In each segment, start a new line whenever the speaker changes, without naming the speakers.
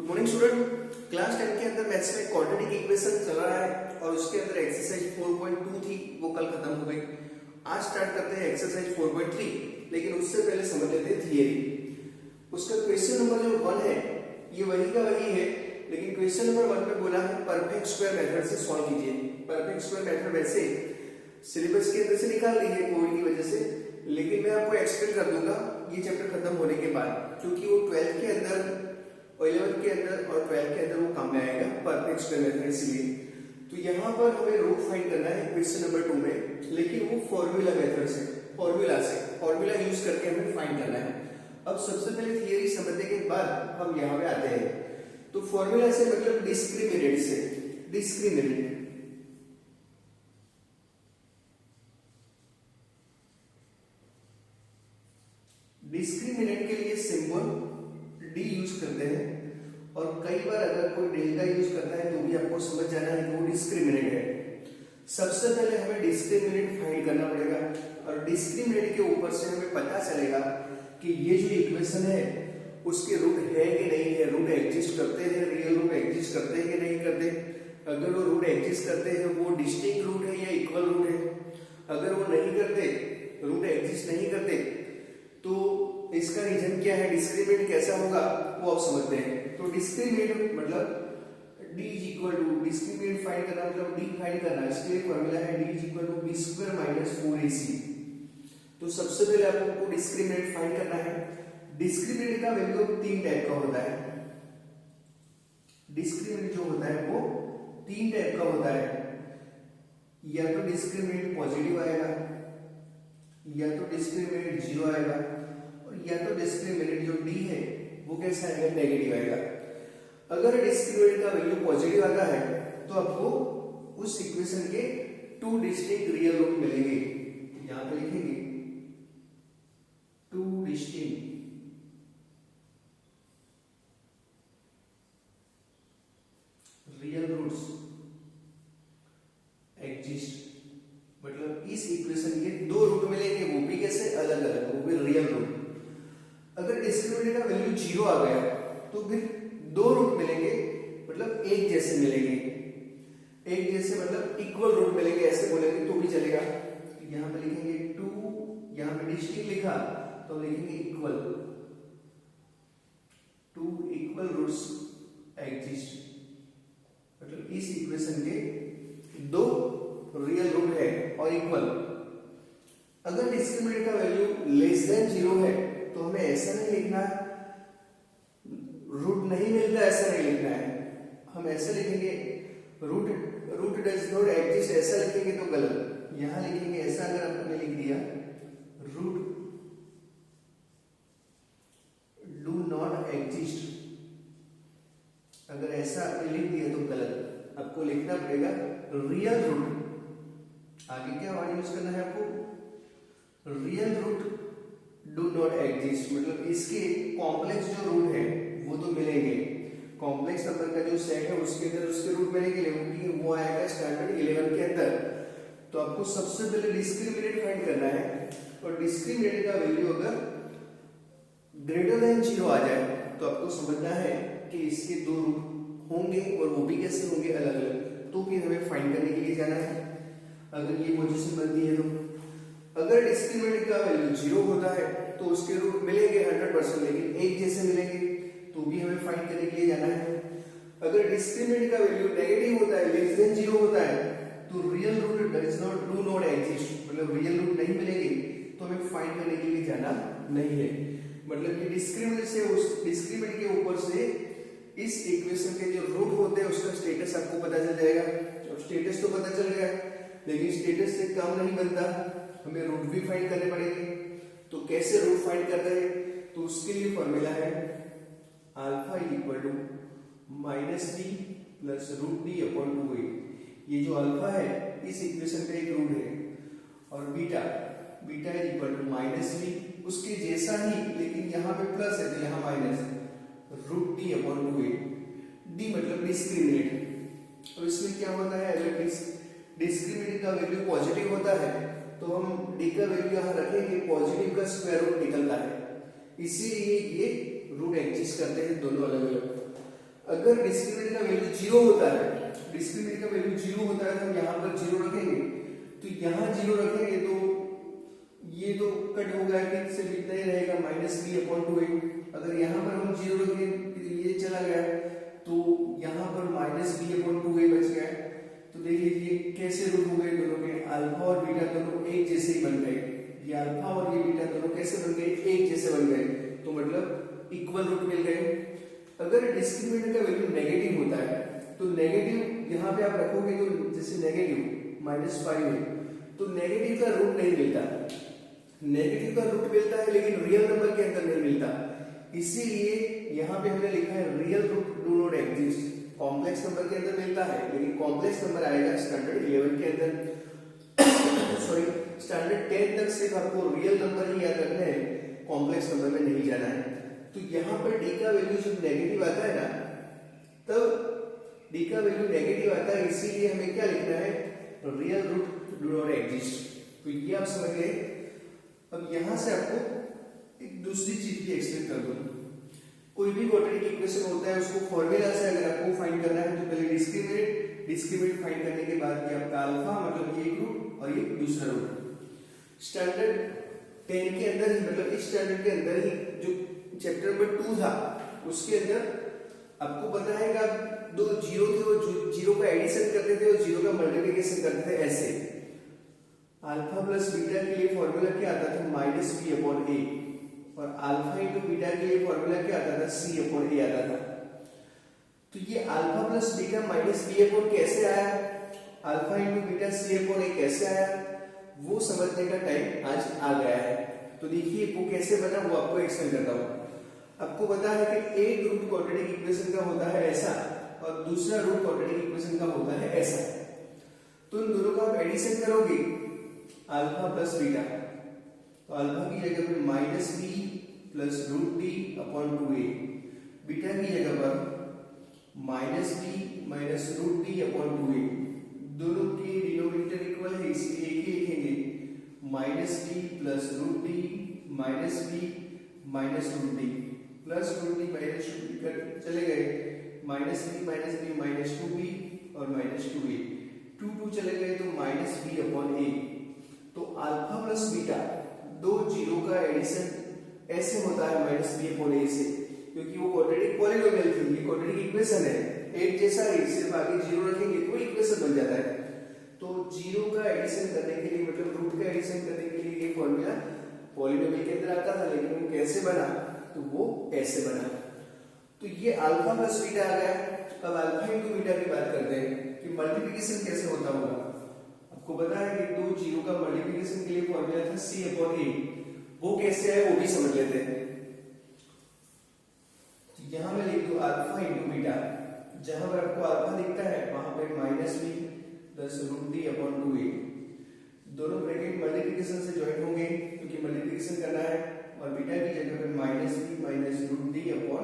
Morning student. Class 10 के अंदर maths में क्वाड्रेटिक इक्वेशन चल रहा है और उसके अंदर एक्सरसाइज 4.2 थी, वो कल खत्म हो गई। आज स्टार्ट करते हैं एक्सरसाइज 4.3, लेकिन उससे पहले समझ लेते हैं थियरी। उसका क्वेश्चन नंबर जो 1 है ये वही का वही है, लेकिन क्वेश्चन नंबर 1 में बोला है परफेक्ट स्क्वायर मेथड से सॉल्व कीजिए। परफेक्ट स्क्वायर मेथड वैसे सिलेबस के अंदर से निकाल ली है कोविड की वजह से, लेकिन मैं आपको एक्सप्लेन कर दूंगा ये चैप्टर खत्म होने के बाद, क्योंकि वो 12th के अंदर और 11th के अंदर और 12th के अंदर वो काम में आएगा परफेक्ट स्क्वायर मेथड। इसलिए तो यहाँ पर हमें रूट फाइंड करना है क्वेश्चन नंबर 2 में, लेकिन वो फॉर्मूला मेथड से, फॉर्मूला यूज करके हमें फाइंड करना है। अब सबसे पहले थियरी समझने के बाद हम यहाँ पे आते हैं। तो फॉर्मूला से मतलब डिस्क्रिमिनेट से, डिस्क्रिमिनेट के लिए सिंबल डी यूज करते हैं, और कई बार अगर कोई डेल्टा यूज करता है तो भी आपको समझ जाना है कि वो डिस्क्रिमिनेट है। सबसे पहले हमें डिस्क्रिमिनेट फाइंड करना पड़ेगा, और डिस्क्रिमिनेट के ऊपर से हमें पता चलेगा कि ये जो इक्वेशन है उसके रूट है कि नहीं है, रूट एग्जिस्ट करते हैं, रियल रूट एग्जिस्ट करते हैं कि नहीं करते। अगर वो रूट एग्जिस्ट करते हैं वो डिस्टिंक्ट रूट है या इक्वल रूट है। अगर वो नहीं करते, रूट एग्जिस्ट नहीं करते, तो इसका रीजन क्या है, डिस्क्रिमिनेट कैसा होगा वो आप समझते हैं। तो डिस्क्रिमिनेट मतलब d is equal to, discriminate find करना मतलब d फाइंड करना, इसके लिए फॉर्मूला है d is equal to b square minus 4ac। तो सबसे पहले आपको डिस्क्रिमिनेट फाइंड करना है। डिस्क्रिमिनेट का वैल्यू 3 टाइप का होता है। डिस्क्रिमिनेट जो होता है वो 3 टाइप का होता है, या तो डिस्क्रिमिनेट पॉजिटिव आएगा, या तो डिस्क्रिमिनेट 0 आएगा, और या तो डिस्क्रिमिनेट जो d है वो कैसा आएगा, नेगेटिव आएगा। अगर डिस्क्रिमिनेट का वैल्यू पॉजिटिव आता है तो आपको उस इक्वेशन के 2 डिस्टिंक्ट रियल रूट मिलेंगे। यहां पे लिखेंगे 2 डिस्टिंक्ट रियल रूट्स एग्जिस्ट, मतलब इस इक्वेशन के 2 रूट मिलेंगे, वो भी कैसे, अलग अलग, वो भी रियल रूट। अगर डिस्क्रिमिनेट का वैल्यू 0 आ गया तो फिर 2 रूट मिलेंगे, मतलब एक जैसे मिलेंगे, एक जैसे मतलब इक्वल रूट मिलेंगे, ऐसे बोलेंगे तो भी चलेगा। तो यहां पे लिखेंगे 2, यहां पे डिस्टिंक्ट लिखा तो लिखेंगे इक्वल, 2 इक्वल रूट्स एग्जिस्ट, मतलब इस इक्वेशन के 2 रियल रूट है और इक्वल। अगर डिस्क्रिमिनेट का वैल्यू लेस देन 0 है तो हमें ऐसा नहीं लिखना है, रूट नहीं मिलता ऐसा नहीं लिखना है, हम ऐसे लिखेंगे रूट डज नॉट एग्जिस्ट, ऐसा लिखेंगे तो गलत। यहां लिखेंगे ऐसा, अगर आपने लिख दिया रूट डू नॉट एग्जिस्ट, अगर ऐसा आपने लिख दिया तो गलत। आपको लिखना पड़ेगा रियल रूट। आगे क्या वर्ड यूज करना है आपको, real root do not exist, मतलब इसके कॉम्प्लेक्स जो रूट है वो तो मिलेंगे, कॉम्प्लेक्स नंबर का जो सेट है उसके अंदर उसके रूट मिलेंगे, लेकिन वो आएगा स्टैंडर्ड 11 के अंदर। तो आपको सबसे पहले डिस्क्रिमिनेट फाइंड करना है, और डिस्क्रिमिनेट का वैल्यू अगर ग्रेटर देन 0 आ जाए तो आपको समझना है कि इसके 2 रूट होंगे, और वो भी कैसे होंगे, अलग अलग। तो फिर हमें फाइंड करने के लिए जाना है, अगर ये पोजीशन बनती है तो। अगर डिस्क्रिमिनेट का वैल्यू 0 होता है तो उसके रूट मिलेंगे 100%, लेकिन एक जैसे मिलेंगे, तो भी हमें फाइंड करने के लिए जाना है। अगर डिस्क्रिमिनेट का वैल्यू नेगेटिव होता है, लेस देन 0 होता है, तो real root does not do not exist, मतलब रियल रूट नहीं मिलेंगे, तो हमें फाइंड करने के लिए जाना नहीं है। मतलब कि डिस्क्रिमिनेट से, उस डिस्क्रिमिनेट के ऊपर से इस इक्वेशन के जो रूट होते हैं उसका स्टेटस आपको पता चल जाएगा। अब स्टेटस तो पता चल गया, लेकिन स्टेटस से काम नहीं बनता, हमें रूट भी फाइंड करने पड़ेंगे। तो कैसे रूट फाइंड करते हैं, तो उसके लिए फॉर्मूला है alpha is equal to minus D plus root D upon 2a। ये जो अल्फा है इस इक्वेशन का एक रूट है, और beta is equal to minus D, उसके जैसा ही, लेकिन यहाँ पे प्लस है तो यहाँ minus, root D upon 2a। D मतलब डिस्क्रिमिनेट। अब इसमें क्या होता है, अगर डिस्क्रिमिनेट का वैल्यू पॉजिटिव होता है तो हम डी का वैल्यू यहाँ रखेंगे, पॉजिटिव का स्क्वायर रूट निकलता है, इसीलिए ये रूट एग्जिस्ट करते हैं दोनों अलग अलग। अगर डिस्क्रिमिनेंट का वैल्यू 0 होता है, डिस्क्रिमिनेंट का वैल्यू 0 होता है तो हम यहाँ पर 0 रखेंगे, तो यहाँ 0 रखेंगे तो ये तो कट हो गया कि सिर्फ इतना ही रहेगा -b/2a। अगर यहाँ पर हम 0 रखें तो ये चला गया, तो यहाँ पर -b/2a बच गया। तो देख लीजिए कैसे रूट हो गए दोनों के, अल्फा और बीटा दोनों एक जैसे ही बन गए। ये अल्फा और ये बीटा दोनों कैसे बन गए, एक जैसे बन गए, तो मतलब इक्वल रूट मिल गए। अगर डिस्क्रिमिनेंट का वैल्यू नेगेटिव होता है तो नेगेटिव यहाँ पे आप रखोगे तो जैसे नेगेटिव -5 है तो नेगेटिव का रूट नहीं मिलता, नेगेटिव का रूट मिलता है लेकिन रियल नंबर के अंदर नहीं मिलता। इसीलिए यहाँ पे हमने लिखा है real root do not exist. Complex number के अंदर मिलता है लेकिन कॉम्प्लेक्स नंबर आएगा स्टैंडर्ड 11 के अंदर सॉरी स्टैंडर्ड 10 तक सिर्फ आपको रियल नंबर ही याद रखना है, कॉम्प्लेक्स नंबर में नहीं जाना है। तो यहाँ पर डी का वैल्यू जब नेगेटिव आता है ना, तब डी का वैल्यू नेगेटिव आता है, इसीलिए हमें क्या लिखना है, real root do not exist. तो ये आप समझ गए। अब यहां से आपको एक दूसरी चीज भी एक्सप्लेन कर दूं। कोई भी क्वाड्रेटिक इक्वेशन होता है उसको फॉर्मूला से अगर आपको फाइंड करना है तो पहले डिस्क्रिमिनेंट फाइंड करने के बाद ये आपका अल्फा मतलब ये एक रूट और ये दूसरा रूट। स्टैंडर्ड 10 के अंदर ही मतलब इस स्टैंडर्ड के अंदर ही जो चैप्टर नंबर 2 था उसके अंदर आपको पता है कि दो जीरो थे, वो जीरो का एडिशन करते थे और जीरो का मल्टीप्लिकेशन करते थे ऐसे। अल्फा प्लस बीटा के लिए फॉर्मूला क्या आता था, -b/a, और अल्फा इंटू बीटा के लिए फॉर्मूला क्या आता था, c/a आता था। तो ये अल्फा प्लस बीटा -b/a कैसे आया, अल्फा इंटू बीटा c/a कैसे आया, वो समझने का टाइम आज आ गया है। तो देखिए वो कैसे बना वो आपको एक्सप्लेन करता हूँ। आपको पता है कि एक रूट क्वाड्रेटिक इक्वेशन का होता है ऐसा और दूसरा रूट क्वाड्रेटिक इक्वेशन का होता है ऐसा। तो इन दोनों का आप एडिशन करोगे अल्फा प्लस बीटा, तो अल्फा की जगह पर -b प्लस √d/2a, बीटा की जगह पर -b माइनस √d/2a। दोनों के डिनोमिनेटर इक्वल है इसलिए एक ही लिखेंगे, -b plus √d minus b minus √d plus √d minus √d कर चले गए, -b माइनस 2b और -2a, 2 चले गए तो -b/a। तो अल्फा प्लस बीटा दो जीरो का एडिशन ऐसे होता है -b/a से, क्योंकि वो क्वाड्रेटिक पॉलीनोमियल थी, ये क्वाड्रेटिक इक्वेशन है, एक जैसा है, सिर्फ आगे जीरो रखेंगे तो इक्वेशन बन जाता है। तो जीरो का एडिशन करने के लिए मतलब रूट का एडिशन करने के लिए ये फॉर्मूला पॉलीनोमियल के अंदर आता था, लेकिन वो कैसे बना, तो वो ऐसे बना। तो ये अल्फा प्लस बीटा आ गया। अब अल्फा इंटू बीटा की बात करते हैं कि मल्टीप्लिकेशन कैसे होता होगा। आपको पता है कि दो जीरो का मल्टीप्लिकेशन के लिए फॉर्मूला था c/a, वो कैसे है वो भी समझ लेते हैं। तो यहां मैं लिख दूं अल्फा इंटू बीटा, जहां पर आपको अल्फा दिखता है वहां पे -b प्लस √d/2a, दोनों ब्रैकेट मल्टीप्लिकेशन से ज्वाइन होंगे क्योंकि मल्टीप्लिकेशन करना है, और बीटा की जगह पे -b माइनस √d/2a,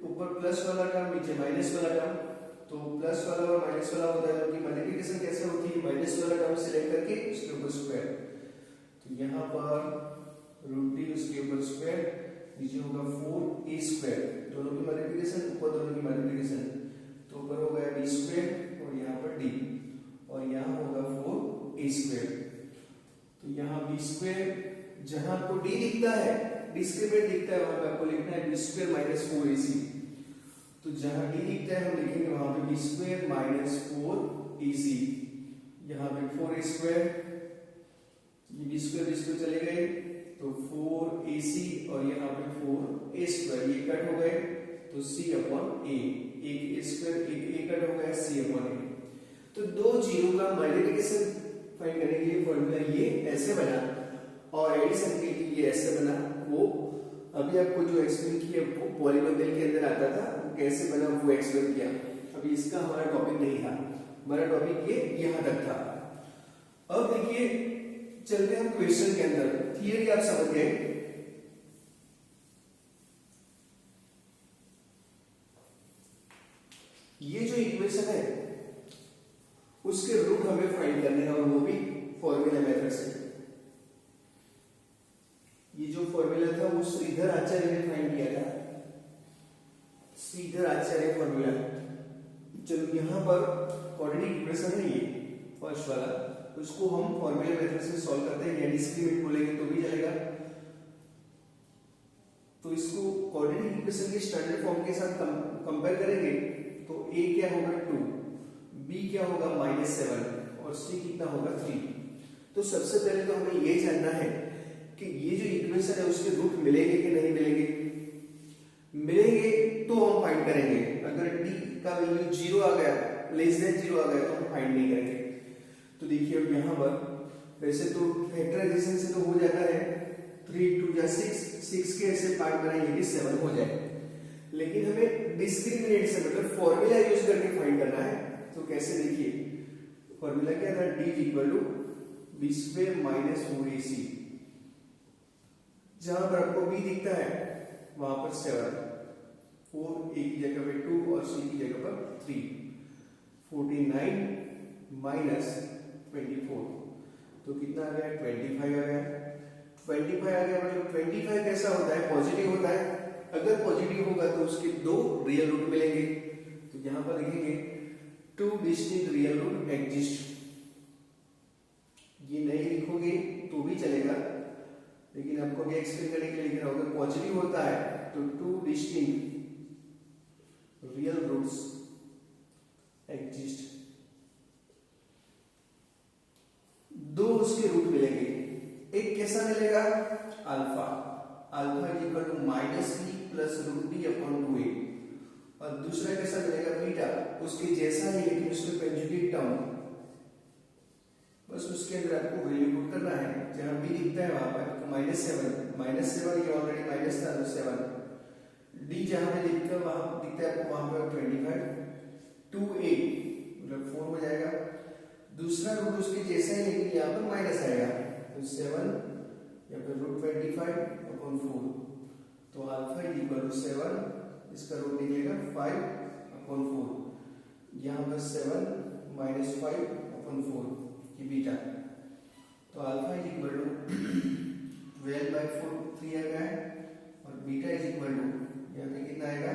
ऊपर प्लस वाला टर्म नीचे माइनस वाला टर्म, तो प्लस वाला और माइनस वाला होता है, क्योंकि मल्टीप्लिकेशन कैसे होती है, माइनस वाला टर्म सिलेक्ट करके उसके ऊपर स्क्वायर, तो यहाँ पर √d उसके ऊपर स्क्वायर, नीचे होगा 4a², दोनों की मल्टीप्लिकेशन, ऊपर दोनों की मल्टीप्लिकेशन, तो ऊपर हो गया b² और यहाँ पर d, और यहाँ होगा 4a², तो यहाँ b², जहां आपको d दिखता है, डिस्क्रिमिनेंट दिखता है, वहां पे आपको लिखना है b² माइनस 4ac। तो जहां d दिखता है हम लिखेंगे वहां पे b² माइनस 4ac, यहाँ पे 4a², ये b² चले गए तो 4ac और यहाँ पे 4a², ये कट हो गए तो c/a, एक a² एक a कट हो गया c/a। तो दो जीरो का मल्टीप्लिकेशन फाइंड करने के लिए फॉर्मूला ये ऐसे बना, और एडिशन के लिए ये ऐसे बना। वो अभी आपको जो एक्सप्लेन किया पॉलीनोमियल के अंदर आता था, वो कैसे बना वो एक्सप्लेन किया। अभी इसका हमारा टॉपिक नहीं था, हमारा टॉपिक ये यहां तक था। अब देखिए चलते हम क्वेश्चन के अंदर। थियरी आप समझ गए, ये जो इक्वेशन है उसके रूट हमें फाइंड करने हैं, और वो भी फॉर्मूला मेथड से। ये जो फॉर्मूला था वो श्रीधर आचार्य ने फाइंड किया था, इधर आ चले फॉर्मूला। चलो यहाँ पर कोऑर्डिनेट इक्वेशन है ये फर्स्ट वाला, उसको हम फॉर्मूला मेथड से सॉल्व करते हैं या डिस्क्रिमिनेट बोलेंगे तो भी चलेगा। तो इसको कोऑर्डिनेट इक्वेशन के स्टैंडर्ड फॉर्म के साथ कंपेयर करेंगे तो a क्या होगा 2, b क्या होगा -7 और c कितना होगा 3। तो सबसे पहले तो हमें ये जानना है कि ये जो इक्वेशन है उसके रूट मिलेंगे कि नहीं मिलेंगे। मिलेंगे तो हम फाइंड करेंगे, अगर d का वैल्यू 0 आ गया, लेस देन 0 आ गया तो हम फाइंड नहीं करेंगे। तो देखिए अब यहाँ पर वैसे तो फैक्टराइजेशन से तो हो जाता है, 3 2 या 6 के ऐसे पार्ट बनाएंगे कि 7 हो जाए, लेकिन हमें डिस्क्रिमिनेट से मतलब फॉर्मूला यूज करके फाइंड करना है। तो कैसे, देखिए फॉर्मूला क्या था, d equal to B square minus 4ac। जहां पर आपको b दिखता है वहां पर 7, 4 a की जगह पे 2 और c की जगह पर 3, 49 माइनस 24 तो कितना आ गया 25 आ गया। 25 आ गया मतलब 25 कैसा होता है, पॉजिटिव होता है। अगर पॉजिटिव होगा तो उसके दो रियल रूट मिलेंगे। तो यहां पर लिखेंगे 2 डिस्टिंक्ट रियल रूट एग्जिस्ट। ये नहीं लिखोगे तो भी चलेगा, लेकिन आपको भी एक्सप्लेन करने के लिए लिख रहा हूं। अगर पॉजिटिव होता है तो 2 डिस्टिंक्ट रियल रूट्स एग्जिस्ट, दो उसके रूट मिलेंगे। एक कैसा मिलेगा, alpha, alpha is equal to minus B plus root B upon 2a। और दूसरा कैसा मिलेगा, बीटा, उसके जैसा ही लेकिन उसमें कंजुगेट टर्म, बस उसके अंदर आपको वैल्यू पुट करना है। जहां बी दिखता है वहां पर -7 ये ऑलरेडी माइनस था तो 7, डी जहां पे दिखता है आपको वहां पर 25, 2a मतलब 4 हो जाएगा। दूसरा रूट उसके जैसा ही लेकिन यहाँ पर माइनस आएगा तो 7 या फिर रूट 25 अपॉन 4। तो अल्फा इज इक्वल टू 7, इसका रूट निकलेगा 5 अपॉन 4। यहाँ पर 7 माइनस 5 अपॉन 4 की बीटा। तो अल्फा इज इक्वल टू 12/4 3 आ गया है और बीटा इज इक्वल टू यहाँ पे कितना आएगा,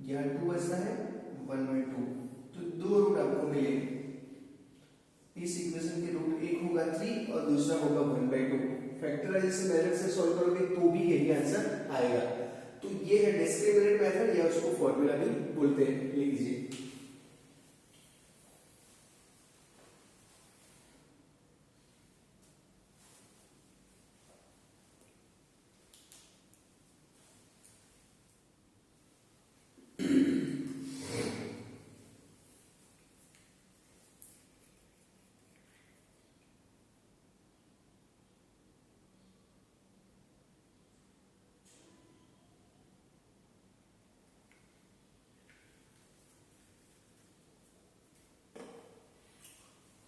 यहाँ 2 बचता है 1/2। तो दो रूट आपको मिलेंगे। इस इक्वेशन के रूट एक होगा 3 और दूसरा होगा 1/2। फैक्टराइजेशन मेथड से सॉल्व करोगे तो भी यही आंसर आएगा। तो ये है डिस्क्रिमिनेंट मेथड या उसको फॉर्मूला भी बोलते हैं, लिख लीजिए।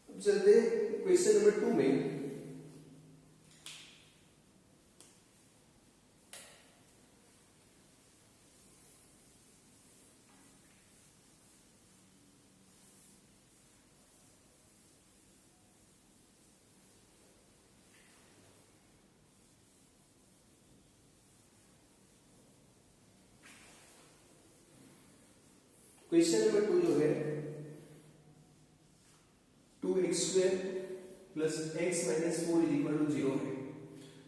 चलते क्वेश्चन नंबर 2 में। क्वेश्चन नंबर 2 जो है 2x² plus x minus 4 is equal to 0 है।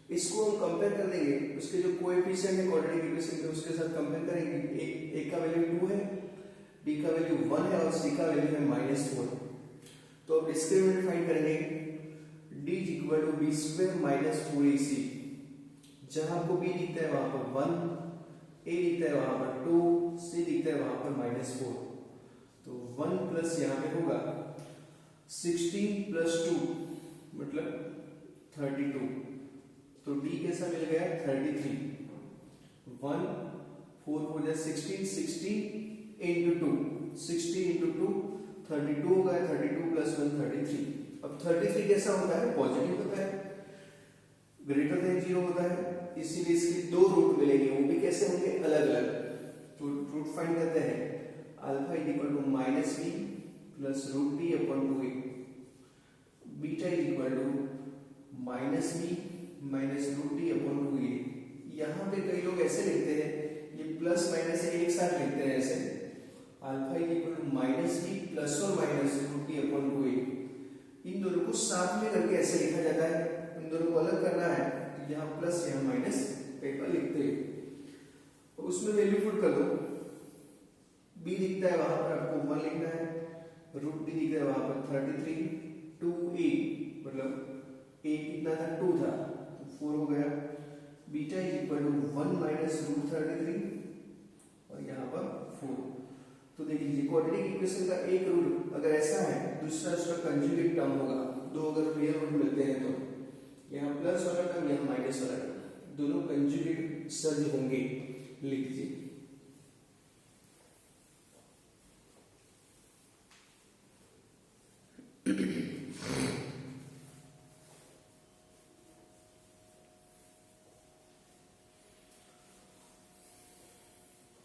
इसको हम कंपेयर कर देंगे, उसके जो कोएफिशिएंट है क्वाड्रेटिक इक्वेशन के उसके साथ कंपेयर करेंगे। एक का वैल्यू 2 है, b का वैल्यू 1 है और c का वैल्यू है -4। तो अब डिस्क्रिमिनेंट फाइंड करेंगे। d is equal to b square minus 4ac। जहां आपको b दिखता है वहां पर 1, a दिखता है वहां पर 2, c दिखता है वहां पर -4। तो 1 प्लस यहाँ पे होगा 16 प्लस 2 मतलब 32। तो d कैसा मिल गया 33। 1 4 हो जाए 16, 16 into 2, 16 into 2 32 होगा। 32 प्लस 1 33। अब 33 कैसा होता है, पॉजिटिव होता है, ग्रेटर देन 0 होता है, इसीलिए इसके दो रूट मिलेंगे, वो भी कैसे होंगे, अलग अलग। तो रूट फाइंड करते हैं। Alpha is equal to minus B plus root B upon 2a। Beta is equal to minus B minus root B upon 2a। यहाँ पे कई लोग ऐसे लिखते हैं ये प्लस माइनस एक साथ लिखते हैं ऐसे, alpha equal to minus B plus और minus root t upon 2a। इन दोनों को साथ में करके ऐसे लिखा जाता है, इन दोनों को अलग करना है तो यहाँ प्लस यहाँ माइनस पेपर लिखते हैं, तो उसमें वैल्यू पुट कर दो। b दिखता है वहां पर आपको 1 लिखना है, रूट टी दिख रहा है वहां पर 33, 2a मतलब a कितना था 2 था तो 4 हो गया। Beta is equal to 1 minus root 33 और यहाँ पर 4। तो देख लीजिए क्वाड्रेटिक इक्वेशन का एक रूल अगर ऐसा है, दूसरा उसका कंजुगेट टर्म होगा, दो अगर रियल रूट मिलते हैं तो यहाँ प्लस वाला टर्म यहाँ माइनस वाला टर्म, दोनों कंजुगेट सर्ज होंगे, लिख दीजिए।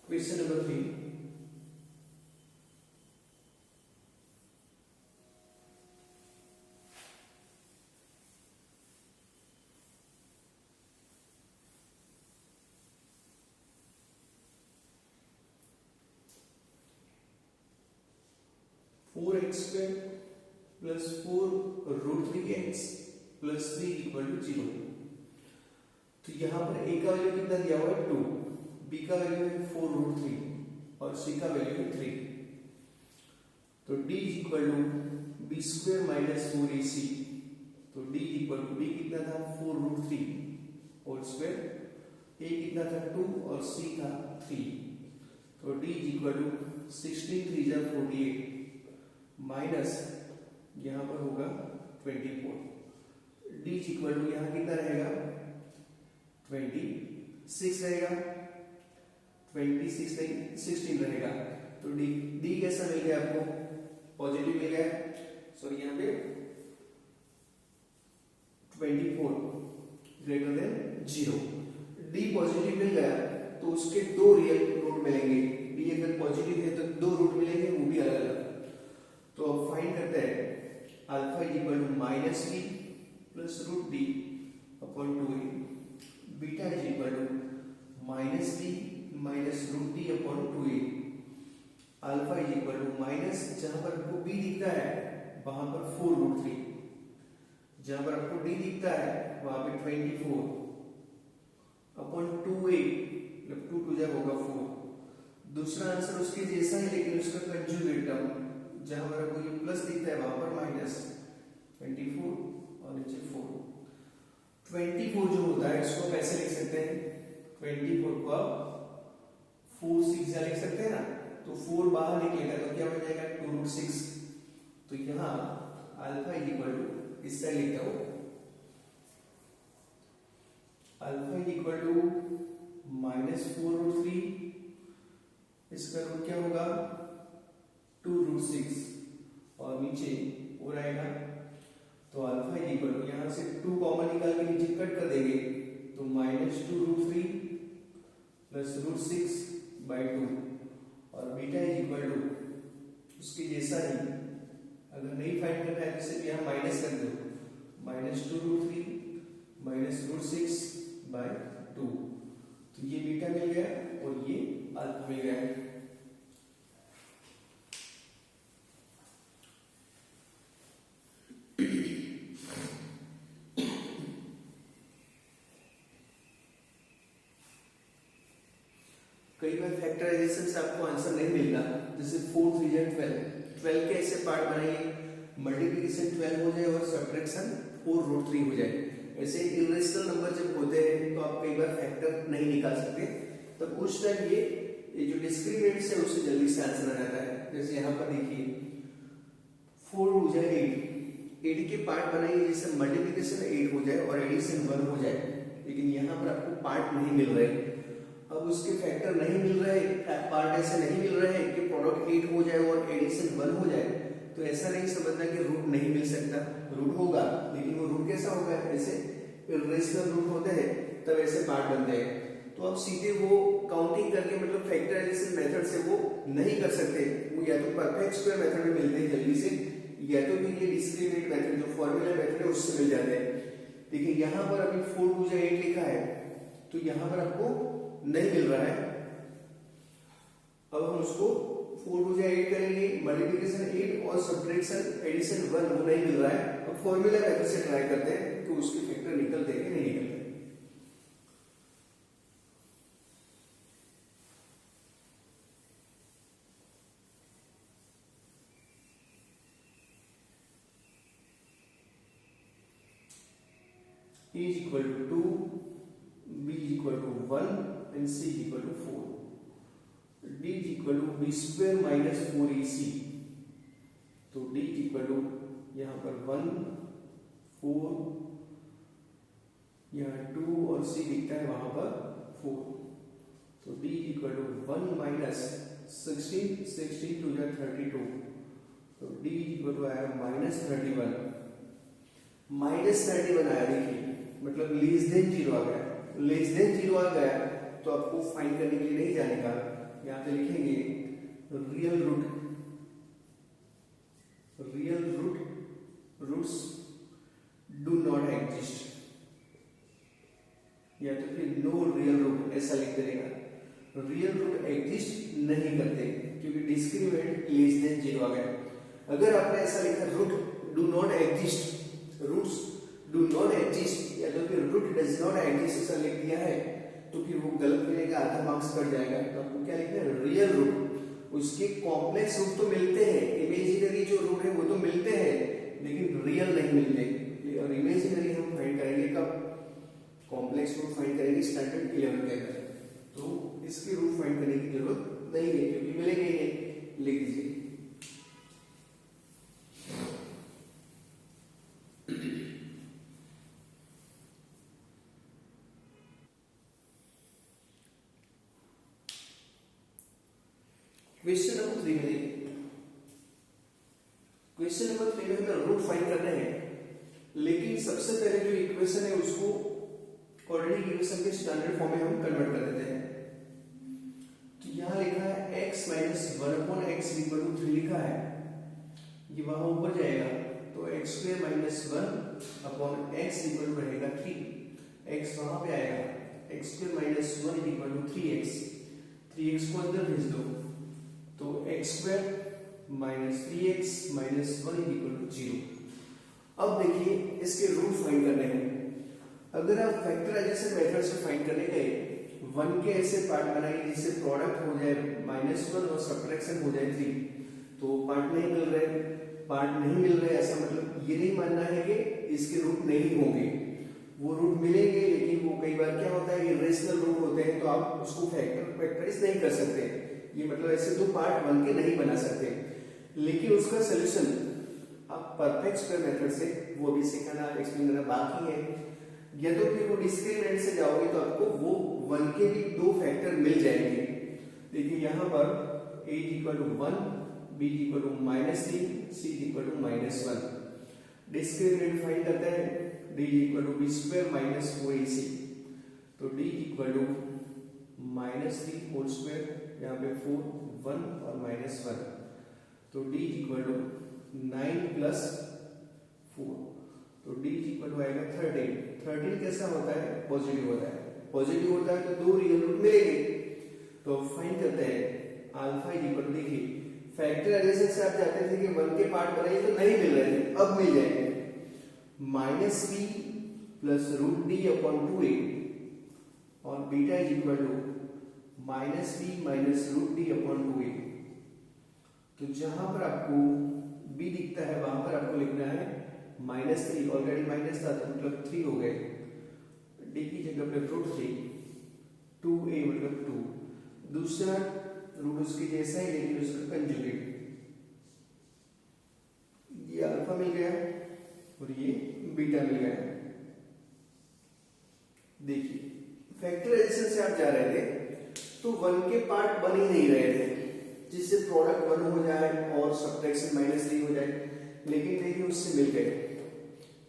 Question number 3, four X square plus 4 root 3x plus 3 equal to 0। तो यहाँ पर a का वैल्यू कितना दिया हुआ है 2, b का वैल्यू है 4 रूट 3 और c का वैल्यू है 3। तो d is equal to B square minus 4ac। तो d इक्वल टू b कितना था 4 रूट 3 होल स्क्वायर, a कितना था 2 और c था 3। तो d इज इक्वल टू 16 3 जा 48 माइनस यहाँ पर होगा 24। d इज इक्वल टू यहाँ कितना रहेगा 26 रहेगा, 26 नहीं 16 रहेगा। तो d कैसा मिल गया आपको, पॉजिटिव मिल गया, सॉरी यहाँ पे 24 ग्रेटर देन 0। d पॉजिटिव मिल गया तो उसके दो रियल रूट मिलेंगे, d अगर पॉजिटिव है तो दो रूट मिलेंगे, वो भी अलग अलग। तो अब फाइंड करते हैं alpha is equal to minus B plus root D upon 2a, beta is equal to minus B minus root D upon 2a, alpha is equal to minus जहां पर आपको b दिखता है वहां पर 4 रूट 3, जहां पर आपको d दिखता है वहां पे 24 अपॉन 2a, मतलब 2 2 जब होगा 4। दूसरा आंसर उसके जैसा है लेकिन उसका कंजुगेट टर्म, जहां पर आपको ये प्लस दिखता है वहां पर माइनस 24 और नीचे 4। 24 जो होता है इसको कैसे लिख सकते हैं, 24 को आप 4 6 लिख सकते हैं ना, तो 4 बाहर निकलेगा तो क्या बन जाएगा 2 रूट 6। तो यहाँ अल्फा इज इक्वल टू इस साइड लिखता हूं, alpha is equal to minus 4 root 3, इसका रूट क्या होगा 2 रूट 6 और नीचे 4 आएगा। तो अल्फा इज इक्वल टू यहाँ से 2 कॉमन निकाल के नीचे कट कर देंगे तो minus 2 root 3 plus root 6 by 2 और बीटा इज इक्वल टू उसके जैसा ही, अगर नहीं फाइंड करना है तो सिर्फ यहाँ माइनस कर दो, minus 2 root 3 minus root 6 by 2। तो ये बीटा मिल गया और ये अल्फा मिल गया। कई बार फैक्टराइजेशन से आपको आंसर नहीं मिलता, जैसे 4 3 जा 12 के ऐसे पार्ट बनाइए, मल्टीप्लिकेशन 12 हो जाए और सब्ट्रैक्शन 4 रूट 3 हो जाए। ऐसे इरेशनल नंबर जब होते हैं तो आप कई बार फैक्टर नहीं निकाल सकते, तब उस टाइम ये जो डिस्क्रिमिनेंट्स है उससे जल्दी से आंसर आ जाता है। जैसे यहाँ पर देखिए 4 हो जाए 8 के पार्ट बनाइए, जैसे मल्टीप्लिकेशन 8 हो जाए और एडिशन 1 हो जाए, लेकिन यहाँ पर आपको पार्ट नहीं मिल रहे, अब उसके फैक्टर नहीं मिल रहे, पार्ट ऐसे नहीं मिल रहे कि प्रोडक्ट 8 हो जाए और एडिशन 1 हो जाए, तो ऐसा नहीं समझना कि रूट नहीं मिल सकता, रूट होगा, लेकिन वो रूट कैसा होगा, ऐसे इरेशनल रूट होते हैं तब ऐसे पार्ट बनते हैं। तो आप सीधे वो काउंटिंग करके मतलब फैक्टराइजेशन मेथड से वो नहीं कर सकते, वो या तो परफेक्ट स्क्वायर मेथड में मिलते हैं जल्दी से, या तो फिर ये डिस्क्रिमिनेंट मेथड जो फॉर्मूला मेथड है उससे मिल जाते हैं। लेकिन यहाँ पर अभी 4 2 8 लिखा है तो यहाँ पर आपको नहीं मिल रहा है, अब हम उसको 4 2 से 8 करेंगे, मल्टीप्लिकेशन 8 और सब्ट्रैक्शन एडिशन 1 वो नहीं मिल रहा है। अब फॉर्मूला मेथड से ट्राई करते हैं कि उसके फैक्टर निकलते हैं कि नहीं निकलते। A is equal to 2, B is equal to 1 and C is equal to 4. D is equal to B square minus 4AC. तो D is equal to यहाँ पर 1 4, यहाँ 2 और C दिखता है वहां पर 4। तो D is equal to 1 minus 16 16 to the 32। तो D is equal to आया minus 31। माइनस 31 आया, देखिए मतलब लेस देन 0 आ गया। लेस देन 0 आ गया तो आपको फाइंड करने के लिए नहीं जाने का, यहाँ पे लिखेंगे real root roots do not exist, या तो फिर नो रियल रूट ऐसा लिख देगा। रियल रूट एग्जिस्ट नहीं करते क्योंकि डिस्क्रिमिनेंट लेस देन 0 आ गया। अगर आपने ऐसा लिखा root do not exist, roots do not exist, या तो फिर रूट डज नॉट एग्जिस्ट ऐसा लिख दिया है तो फिर वो गलत मिलेगा, आधा मार्क्स कट जाएगा। तो आपको क्या लिखना है, रियल रूट। उसके कॉम्प्लेक्स रूट तो मिलते हैं, इमेजिनरी जो रूट है वो तो मिलते हैं, लेकिन रियल नहीं मिलते। और इमेजिनरी हम फाइंड करेंगे कब, कॉम्प्लेक्स रूट फाइंड करेंगे स्टैंडर्ड 11 के अंदर। तो इसके रूट फाइंड करने की जरूरत नहीं है क्योंकि मिलेंगे ही। लिख दीजिए क्वेश्चन नंबर 3 में। क्वेश्चन नंबर 3 में हमें रूट फाइंड करने हैं, लेकिन सबसे पहले जो इक्वेशन है उसको क्वाड्रेटिक इक्वेशन के स्टैंडर्ड फॉर्म में हम कन्वर्ट कर देते हैं। तो यहाँ लिखा है x minus 1/x equal to 3 लिखा है, ये वहां ऊपर जाएगा तो x square minus 1/x equal to रहेगा 3। x वहां पे आएगा, x square minus 1 equal to 3x, 3x को अंदर भेज दो तो x square minus 3x minus 1 equal to 0। अब देखिए इसके रूट फाइंड करने हैं। अगर आप फैक्टराइजेशन मेथड से फाइंड करने गए, 1 के ऐसे पार्ट बनाएंगे जिससे प्रोडक्ट हो जाए -1 और सब्ट्रैक्शन हो जाए 3, तो पार्ट नहीं मिल रहे ऐसा मतलब ये नहीं मानना है कि इसके रूट नहीं होंगे, वो रूट मिलेंगे, लेकिन वो कई बार क्या होता है इरेशनल रूट होते हैं तो आप उसको फैक्टराइज नहीं कर सकते। ये मतलब ऐसे दो पार्ट 1 के नहीं बना सकते, लेकिन उसका सोल्यूशन आप परफेक्ट स्क्वायर मेथड से, वो भी सिखाना एक्सप्लेन करना बाकी है, या तो फिर वो डिस्क्रिमिनेंट से जाओगे तो आपको वो 1 के भी 2 फैक्टर मिल जाएंगे। देखिए यहाँ पर a equal to 1, b equal to -3, c equal to -1। Discriminant find करते हैं, d equal to b square minus 4ac, तो d equal to -3 whole square, यहाँ पे 4 1 और -1, तो d इक्वल टू 9 प्लस 4, तो d इक्वल टू आएगा 13। 13 कैसा होता है, पॉजिटिव होता है। पॉजिटिव होता है तो 2 रियल रूट मिलेंगे। तो फाइंड करते हैं अल्फा इक्वल टू, देखिए फैक्टराइजेशन से आप जाते थे कि 1 के पार्ट बनाइए तो नहीं मिल रहे थे, अब मिल जाएंगे। -b प्लस √d/2a और beta is equal to -b minus √d/2a। तो जहां पर आपको b दिखता है वहां पर आपको लिखना है -3, ऑलरेडी माइनस था तो मतलब 3 हो गए, d की जगह पे √3, 2a मतलब 2, दूसरा रूट उसके जैसा ही लेकिन उसका कंजुगेट, ये अल्फा मिल गया और ये बीटा मिल गया। देखिए फैक्टराइजेशन से आप जा रहे थे तो 1 के पार्ट बन ही नहीं रहे थे जिससे प्रोडक्ट 1 हो जाए और सब्ट्रैक्शन -3 हो जाए, लेकिन देखिए उससे मिल गए।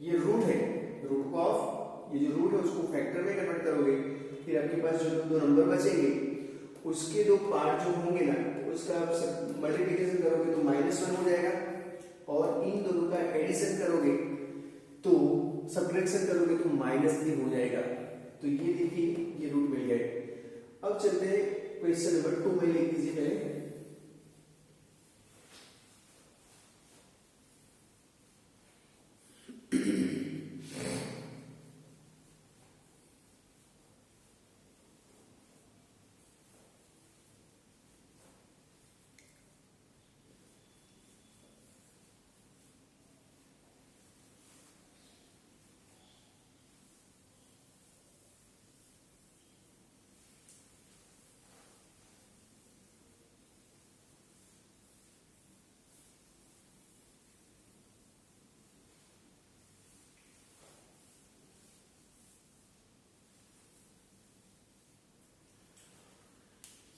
ये रूट है, रूट ऑफ ये जो रूट है उसको फैक्टर में कन्वर्ट करोगे, फिर आपके पास जो 2 नंबर बचेंगे उसके 2 पार्ट जो होंगे ना उसका आप मल्टीप्लिकेशन करोगे तो -1 हो जाएगा, और इन दोनों का एडिशन करोगे तो सब्ट्रैक्शन करोगे तो -3 हो जाएगा। तो ये देखिए ये रूट मिल गए। अब चलते हैं क्वेश्चन नंबर 2 में, लिख दीजिए पहले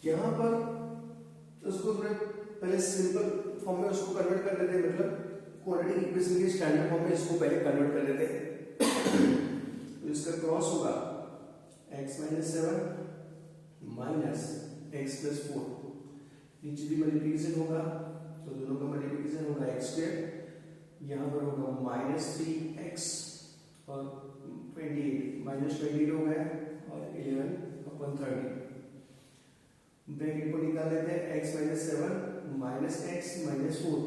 यहाँ पर उसको थोड़े पहले सिंपल फॉर्म में उसको कन्वर्ट कर देते हैं, मतलब क्वाड्रेटिक इक्वेशन के स्टैंडर्ड फॉर्म में इसको पहले कन्वर्ट कर देते हैं। तो इसका क्रॉस होगा x minus 7 minus x plus 4, नीचे भी मल्टीप्लिकेशन होगा तो दोनों का मल्टीप्लिकेशन होगा x स्क्वायर, यहाँ पर होगा माइनस 3x और 28 माइनस 28 हो गया और 11/30। ब्रैकेट को निकाल लेते हैं, x minus 7 minus x minus 4,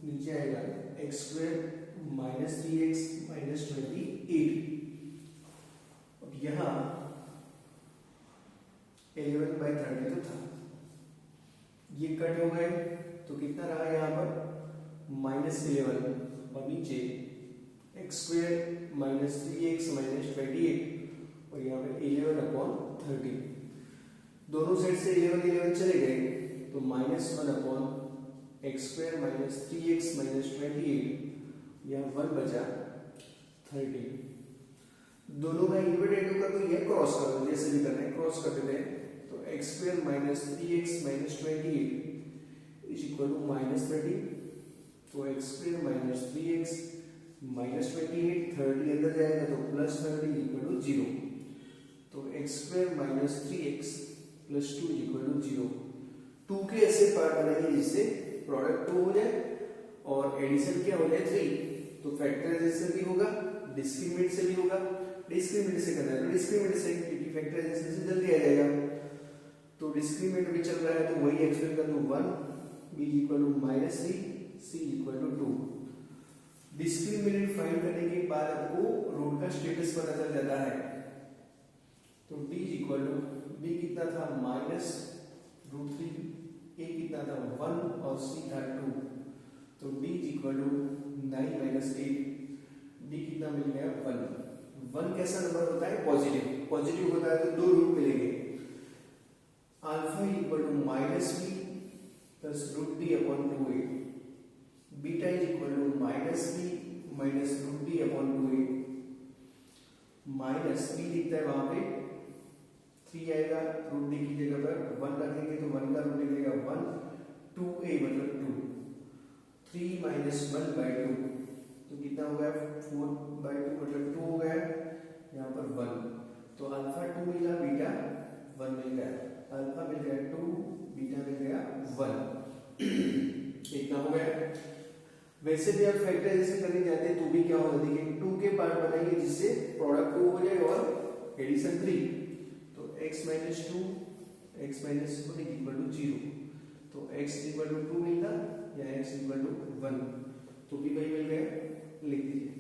नीचे आएगा x square minus 3x minus 28। अब यहाँ 11/30 तो था, ये कट हो गए तो कितना रहा यहाँ पर माइनस 11 और नीचे x square minus 3x minus 28 और यहाँ पे 11/30। दोनों साइड से 11 चले गए तो minus 1/x square minus 3x minus 28, यहाँ 1 बचा 30। दोनों का इन्वर्टेड होगा तो यह क्रॉस कर दो, जैसे भी करना है क्रॉस कर देते हैं। तो x square minus 3x minus 28 is equal to minus 30। तो x square minus 3x minus 28, 30 अंदर जाएगा तो प्लस 30 इक्वल टू 0। तो x square minus 3x plus 2 equal to 0। 2 के ऐसे पार्ट बनाएंगे जिससे प्रोडक्ट 2 हो जाए और एडिशन क्या हो जाए 3। तो फैक्टराइजेशन भी होगा, डिस्क्रीमिनेट से भी होगा। डिस्क्रीमिनेट से करना है तो डिस्क्रीमिनेट से, क्योंकि फैक्टराइजेशन से जल्दी आ जाएगा। तो डिस्क्रीमिनेट भी चल रहा है तो वही एक्सप्लेन कर दूं 1 b equal to minus 3 c equal to 2। Discriminant find करने के बाद आपको रूट का स्टेटस पता चल जाता है। तो d इक्वल टू b कितना था माइनस √3, a कितना था 1 और c था 2। तो d equal to 9 minus 8, d कितना मिल गया 1। कैसा नंबर होता है पॉजिटिव, पॉजिटिव होता है तो दो रूट मिलेंगे, alpha equal to minus b plus √b/2a, beta is equal to minus b minus √b/2a। Minus b लिखता है वहां पे 3 आएगा, रूट डी की जगह पर 1 रखेंगे तो 1 का रूट निकलेगा 1, 2a मतलब 2, 3 माइनस 1/2 तो कितना हो गया 4/2 मतलब 2 हो गया, यहाँ पर 1। तो अल्फा 2 मिला, बीटा 1 मिल गया, अल्फा मिल गया 2, बीटा मिल गया 1। इतना हो गया। वैसे भी आप फैक्टराइजेशन करने जाते हैं तो भी क्या होगा देखिए 2 के पार्ट बनाएंगे जिससे प्रोडक्ट 2 हो जाए और एडिशन 3। तो x minus 2 x minus 1 equal to 0। तो x इक्वल टू 2 मिलता या x इक्वल टू 1, तो भी वही मिल गया, लिख दीजिए।